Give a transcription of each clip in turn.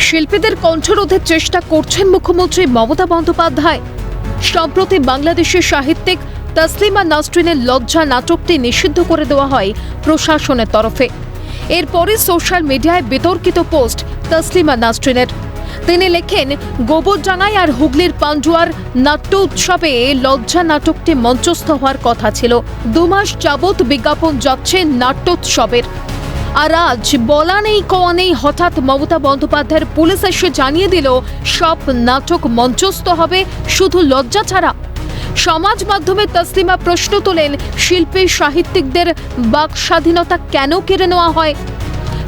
শিল্পীদের কণ্ঠরোধের চেষ্টা করছেন মুখ্যমন্ত্রী মমতা বন্দ্যোপাধ্যায়। সম্প্রতি বাংলাদেশের সাহিত্যিক তসলিমা নাসরিনের লজ্জা নাটকটি নিষিদ্ধ করে দেওয়া হয় প্রশাসনের তরফে। এরপরে সোশ্যাল মিডিয়ায় বিতর্কিত পোস্ট তসলিমা নাসরিনের। তিনি লেখেন, গোবরডাঙ্গায় আর হুগলির পান্ডুয়ার নাট্য উৎসবে লজ্জা নাটকটি মঞ্চস্থ হওয়ার কথা ছিল। 2 মাস যাবৎ বিজ্ঞাপন যাচ্ছে নাট্যোৎসবের, আর আজ বলা নেই কওয়া নেই হঠাৎ মমতা বন্দ্যোপাধ্যায়ের পুলিশ এসে জানিয়ে দিল সব নাটক মঞ্চস্থ হবে শুধু লজ্জা ছাড়া। সমাজ মাধ্যমে তসলিমা প্রশ্ন তোলেন, শিল্পী সাহিত্যিকদের বাক স্বাধীনতা কেন কেড়ে নেওয়া হয়?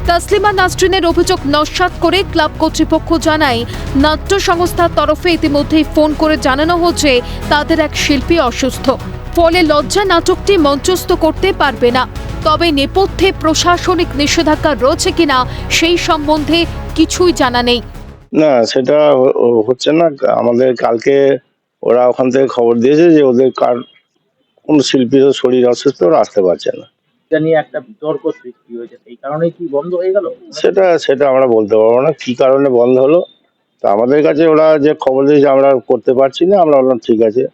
তসলিমা নাসরিনের অভিযোগ নস্যাৎ করে ক্লাব কর্তৃপক্ষ জানায়, নাট্য সংস্থার তরফে ইতিমধ্যেই ফোন করে জানানো হচ্ছে তাদের এক শিল্পী অসুস্থ, ফলে লজ্জা নাটকটি মঞ্চস্থ করতে পারবে না। তবে নেপথ্যে প্রশাসনিক নিষেধাজ্ঞা রয়েছে কিনা সেই সম্বন্ধে কিছুই জানা নেই। না, সেটা হচ্ছে না। আমাদের কালকে ওরা ওখান থেকে খবর দিয়েছে যে ওদের কোন শিল্পীর শরীর অসুস্থ, ওরা আসতে পারছে না। এটা নিয়ে একটা বিতর্ক সৃষ্টি হয়েছে, এই কারণে কি বন্ধ হয়ে গেল? সেটা আমরা বলতে পারবো না কি কারণে বন্ধ হলো। তো আমাদের কাছে ওরা যে খবর দিয়েছে আমরা করতে পারছি না, আমরা বললাম ঠিক আছে,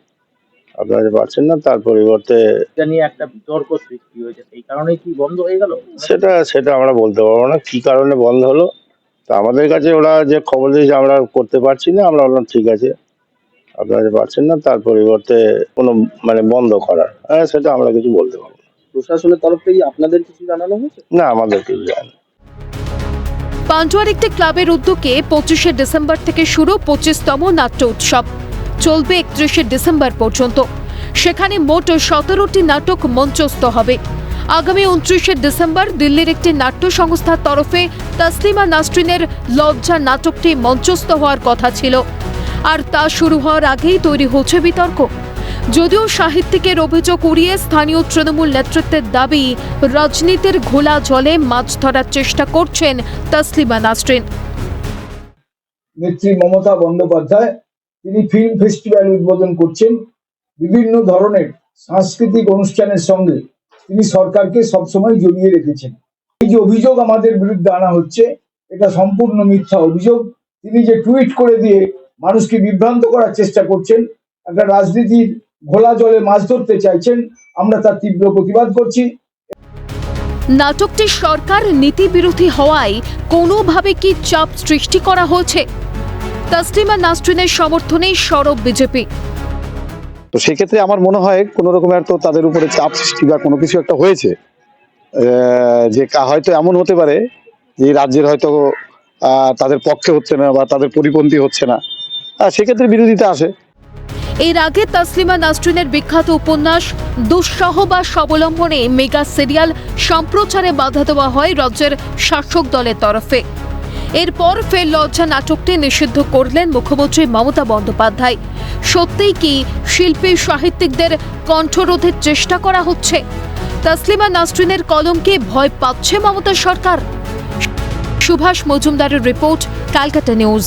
আপনারা পারছেন না, তার পরিবর্তে এটা নিয়ে একটা বিতর্ক সৃষ্টি হয়েছে, এই কারণে কি বন্ধ হয়ে গেল? সেটা আমরা বলতে পারবো না কি কারণে বন্ধ হলো। তো আমাদের কাছে ওরা যে খবর দিয়েছে আমরা করতে পারছি না, আমরা বললাম ঠিক আছে, আপনারা পারছেন না, তার পরিবর্তে কোনো বন্ধ করার, সেটা আমরা কিছু বলতে পারবো না। প্রশাসনের তরফ থেকে আপনাদের কিছু জানানো হয়েছে? না, আমাদের কিছু জানি না। পান্ডুয়ার একটি ক্লাবের উদ্যোগে 25শে ডিসেম্বর থেকে শুরু 25তম নাট্য উৎসব, চলবে 31শে ডিসেম্বর পর্যন্ত। সেখানে মোট 17টি নাটক মঞ্চস্থ হবে। আগামী 29শে ডিসেম্বর দিল্লির একটি নাট্য সংস্থার তরফে তসলিমা নাসরিনের লজ্জা নাটকটি মঞ্চস্থ হওয়ার কথা ছিল, আর তা শুরু হওয়ার আগেই তৈরি হচ্ছে বিতর্ক। যদিও সাহিত্যিকের অভিযোগ উড়িয়ে স্থানীয় তৃণমূল নেতৃত্বের দাবি, রাজনীতির ঘোলা জলে মাছ ধরার চেষ্টা করছেন তসলিমা নাসরিন। নেত্রী মমতা বন্দ্যোপাধ্যায় তিনি ফিল্ম ফেস্টিভ্যাল উদ্বোধন করছেন। বিভিন্ন ধরনের সাংস্কৃতিক অনুষ্ঠানের সঙ্গে তিনি সরকারকে সবসময় জড়িয়ে রেখেছেন। এই যে অভিযোগ আমাদের বিরুদ্ধে আনা হচ্ছে, এটা সম্পূর্ণ মিথ্যা অভিযোগ। তিনি যে টুইট করে দিয়ে মানুষকে বিভ্রান্ত করার চেষ্টা করছেন, একটা রাজনীতির ঘোলা জলে মাছ ধরতে চাইছেন, আমরা তার তীব্র প্রতিবাদ করছি। নাটকটি সরকার নীতি বিরোধী হওয়ায় কোনোভাবে কি চাপ সৃষ্টি করা হয়েছে? তসলিমা নাসরিনের সমর্থনে সরব বিজেপি। তো সেক্ষেত্রে আমার মনে হয় কোনো রকমের তো তাদের উপরে চাপ সৃষ্টি বা কোনো কিছু একটা হয়েছে, যে হয়তো এমন হতে পারে যে রাজ্যের হয়তো তাদের পক্ষে হচ্ছে না বা তাদের পরিপন্থী হচ্ছে না, সেক্ষেত্রে বিরোধিতা আসে। এর আগে তসলিমা নাসরিনের বিখ্যাত উপন্যাস দুঃসহ বা স্বাবলম্বনে মেগা সিরিয়াল সম্প্রচারে বাধা দেওয়া হয় রাজ্যের শাসক দলের তরফে। এরপর ফের লজ্জা নাটকটি নিষিদ্ধ করলেন মুখ্যমন্ত্রী মমতা বন্দ্যোপাধ্যায়। সত্যিই কি শিল্পী সাহিত্যিকদের কণ্ঠরোধের চেষ্টা করা হচ্ছে? তসলিমা নাসরিনের কলমকে ভয় পাচ্ছে মমতা সরকার? সুভাষ মজুমদারের রিপোর্ট, ক্যালকাটা নিউজ।